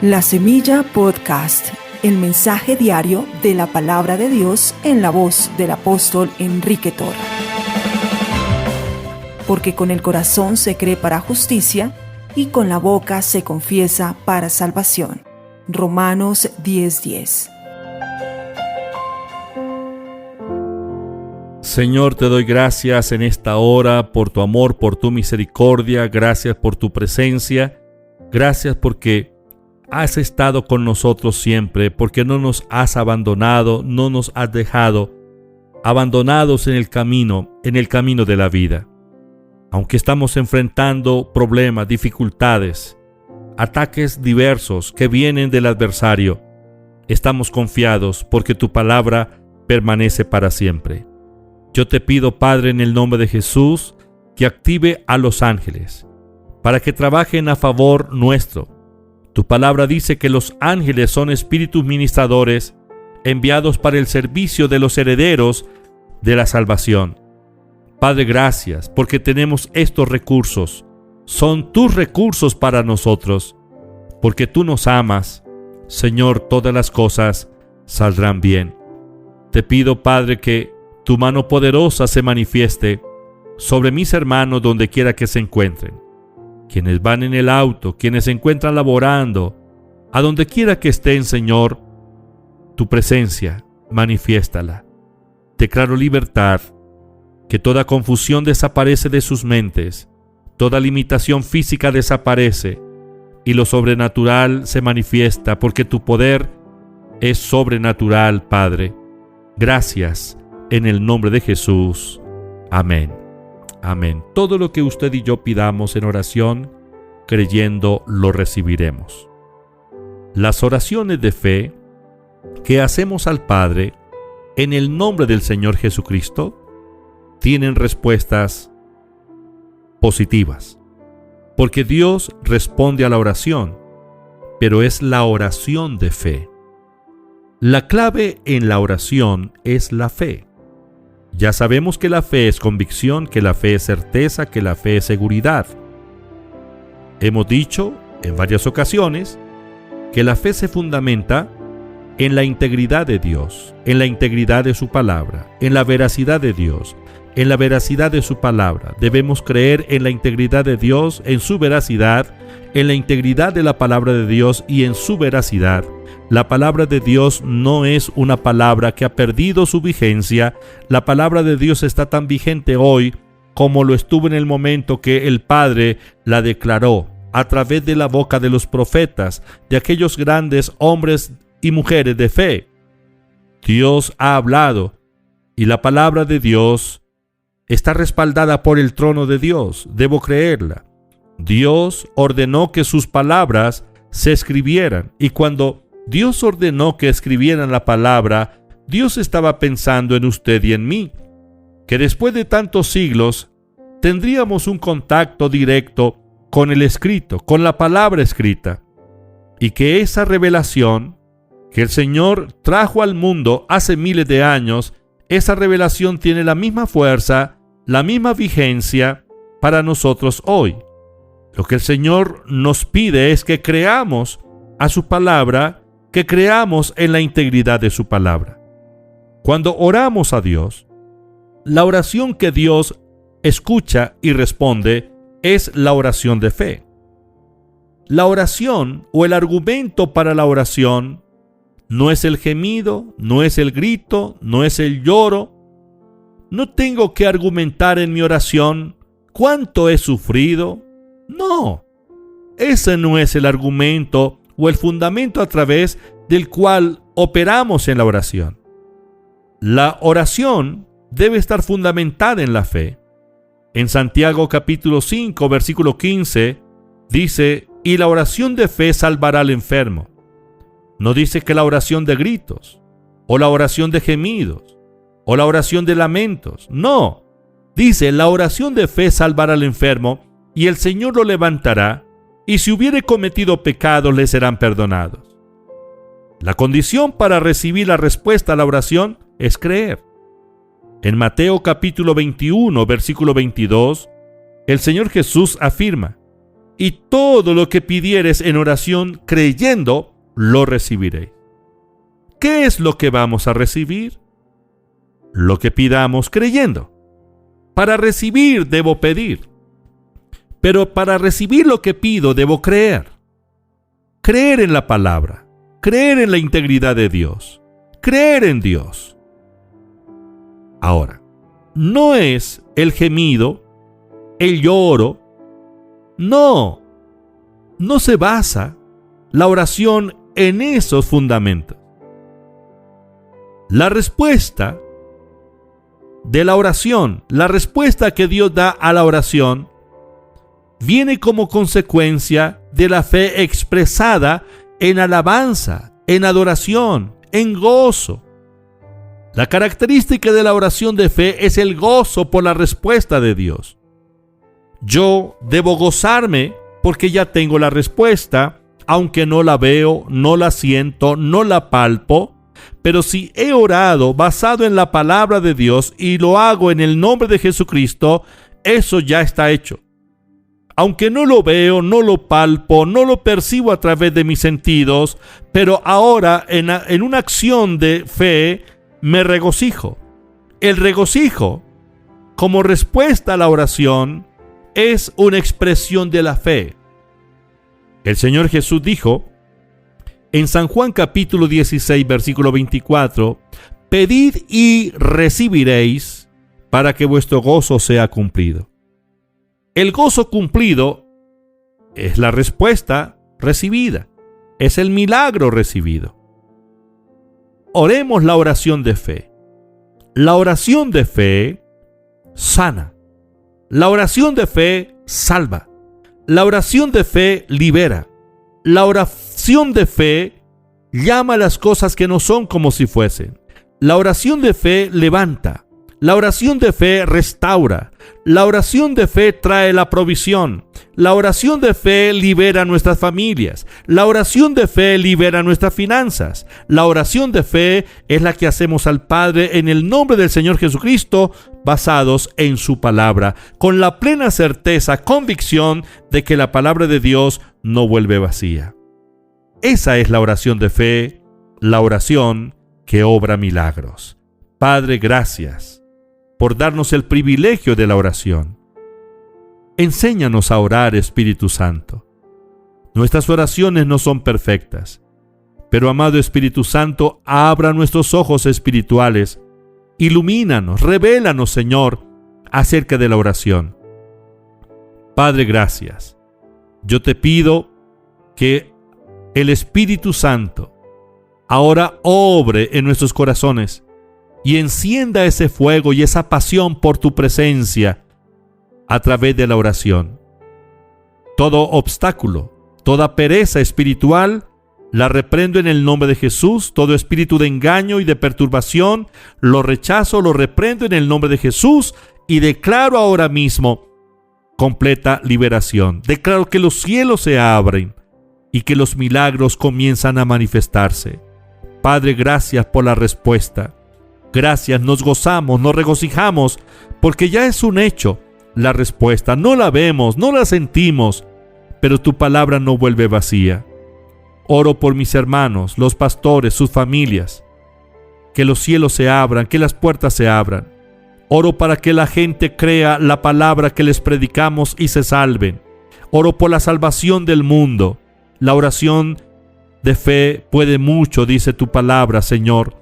La Semilla Podcast, el mensaje diario de la palabra de Dios en la voz del apóstol Enrique Torra. Porque con el corazón se cree para justicia y con la boca se confiesa para salvación. Romanos 10:10. Señor, te doy gracias en esta hora por tu amor, por tu misericordia. Gracias por tu presencia. Gracias porque has estado con nosotros siempre, porque no nos has abandonado, no nos has dejado abandonados en el camino de la vida. Aunque estamos enfrentando problemas, dificultades, ataques diversos que vienen del adversario, estamos confiados porque tu palabra permanece para siempre. Yo te pido, Padre, en el nombre de Jesús, que active a los ángeles para que trabajen a favor nuestro. Tu palabra dice que los ángeles son espíritus ministradores enviados para el servicio de los herederos de la salvación. Padre, gracias porque tenemos estos recursos. Son tus recursos para nosotros. Porque tú nos amas, Señor, todas las cosas saldrán bien. Te pido, Padre, que tu mano poderosa se manifieste sobre mis hermanos donde quiera que se encuentren. Quienes van en el auto, quienes se encuentran laborando, a donde quiera que estén, Señor, tu presencia, manifiéstala. Declaro libertad, que toda confusión desaparece de sus mentes, toda limitación física desaparece y lo sobrenatural se manifiesta porque tu poder es sobrenatural, Padre. Gracias, en el nombre de Jesús. Amén. Amén. Todo lo que usted y yo pidamos en oración, creyendo, lo recibiremos. Las oraciones de fe que hacemos al Padre en el nombre del Señor Jesucristo tienen respuestas positivas. Porque Dios responde a la oración, pero es la oración de fe. La clave en la oración es la fe. Ya sabemos que la fe es convicción, que la fe es certeza, que la fe es seguridad. Hemos dicho en varias ocasiones que la fe se fundamenta en la integridad de Dios, en la integridad de su palabra, en la veracidad de Dios, en la veracidad de su palabra. Debemos creer en la integridad de Dios, en su veracidad, en la integridad de la palabra de Dios y en su veracidad. La palabra de Dios no es una palabra que ha perdido su vigencia. La palabra de Dios está tan vigente hoy como lo estuvo en el momento que el Padre la declaró a través de la boca de los profetas, de aquellos grandes hombres y mujeres de fe. Dios ha hablado y la palabra de Dios está respaldada por el trono de Dios. Debo creerla. Dios ordenó que sus palabras se escribieran y cuando Dios ordenó que escribieran la palabra, Dios estaba pensando en usted y en mí, que después de tantos siglos tendríamos un contacto directo con el escrito, con la palabra escrita, y que esa revelación que el Señor trajo al mundo hace miles de años, esa revelación tiene la misma fuerza, la misma vigencia para nosotros hoy. Lo que el Señor nos pide es que creamos a su palabra, que creamos en la integridad de su palabra. Cuando oramos a Dios, la oración que Dios escucha y responde es la oración de fe. La oración o el argumento para la oración no es el gemido, no es el grito, no es el lloro. No tengo que argumentar en mi oración cuánto he sufrido. No, ese no es el argumento o el fundamento a través del cual operamos en la oración. La oración debe estar fundamentada en la fe. En Santiago capítulo 5, versículo 15, dice, y la oración de fe salvará al enfermo. No dice que la oración de gritos, o la oración de gemidos, o la oración de lamentos. No, dice, la oración de fe salvará al enfermo, y el Señor lo levantará, y si hubiere cometido pecados le serán perdonados. La condición para recibir la respuesta a la oración es creer. En Mateo capítulo 21, versículo 22, el Señor Jesús afirma, y todo lo que pidieres en oración creyendo, lo recibiréis. ¿Qué es lo que vamos a recibir? Lo que pidamos creyendo. Para recibir debo pedir, pero para recibir lo que pido debo creer. Creer en la palabra, creer en la integridad de Dios, creer en Dios. Ahora, no es el gemido, el lloro. No se basa la oración en esos fundamentos. La respuesta de la oración, la respuesta que Dios da a la oración, viene como consecuencia de la fe expresada en alabanza, en adoración, en gozo. La característica de la oración de fe es el gozo por la respuesta de Dios. Yo debo gozarme porque ya tengo la respuesta, aunque no la veo, no la siento, no la palpo. Pero si he orado basado en la palabra de Dios y lo hago en el nombre de Jesucristo, eso ya está hecho. Aunque no lo veo, no lo palpo, no lo percibo a través de mis sentidos, pero ahora en una acción de fe me regocijo. El regocijo, como respuesta a la oración, es una expresión de la fe. El Señor Jesús dijo en San Juan capítulo 16, versículo 24, «Pedid y recibiréis para que vuestro gozo sea cumplido». El gozo cumplido es la respuesta recibida, es el milagro recibido. Oremos la oración de fe. La oración de fe sana. La oración de fe salva. La oración de fe libera. La oración de fe llama las cosas que no son como si fuesen. La oración de fe levanta. La oración de fe restaura. La oración de fe trae la provisión. La oración de fe libera nuestras familias. La oración de fe libera nuestras finanzas. La oración de fe es la que hacemos al Padre en el nombre del Señor Jesucristo, basados en su palabra, con la plena certeza, convicción de que la palabra de Dios no vuelve vacía. Esa es la oración de fe, la oración que obra milagros. Padre, gracias por darnos el privilegio de la oración. Enséñanos a orar, Espíritu Santo. Nuestras oraciones no son perfectas, pero amado Espíritu Santo, abra nuestros ojos espirituales, ilumínanos, revélanos, Señor, acerca de la oración. Padre, gracias. Yo te pido que el Espíritu Santo ahora obre en nuestros corazones y encienda ese fuego y esa pasión por tu presencia a través de la oración. Todo obstáculo, toda pereza espiritual, la reprendo en el nombre de Jesús. Todo espíritu de engaño y de perturbación, lo rechazo, lo reprendo en el nombre de Jesús y declaro ahora mismo completa liberación. Declaro que los cielos se abren y que los milagros comienzan a manifestarse. Padre, gracias por la respuesta. Gracias, nos gozamos, nos regocijamos, porque ya es un hecho la respuesta. No la vemos, no la sentimos, pero tu palabra no vuelve vacía. Oro por mis hermanos, los pastores, sus familias, que los cielos se abran, que las puertas se abran. Oro para que la gente crea la palabra que les predicamos y se salven. Oro por la salvación del mundo. La oración de fe puede mucho, dice tu palabra, Señor.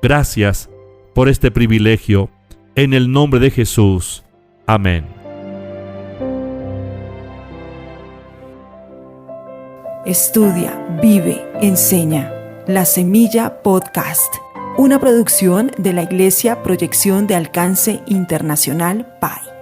Gracias por este privilegio. En el nombre de Jesús. Amén. Estudia, vive, enseña. La Semilla Podcast. Una producción de la Iglesia Proyección de Alcance Internacional PAI.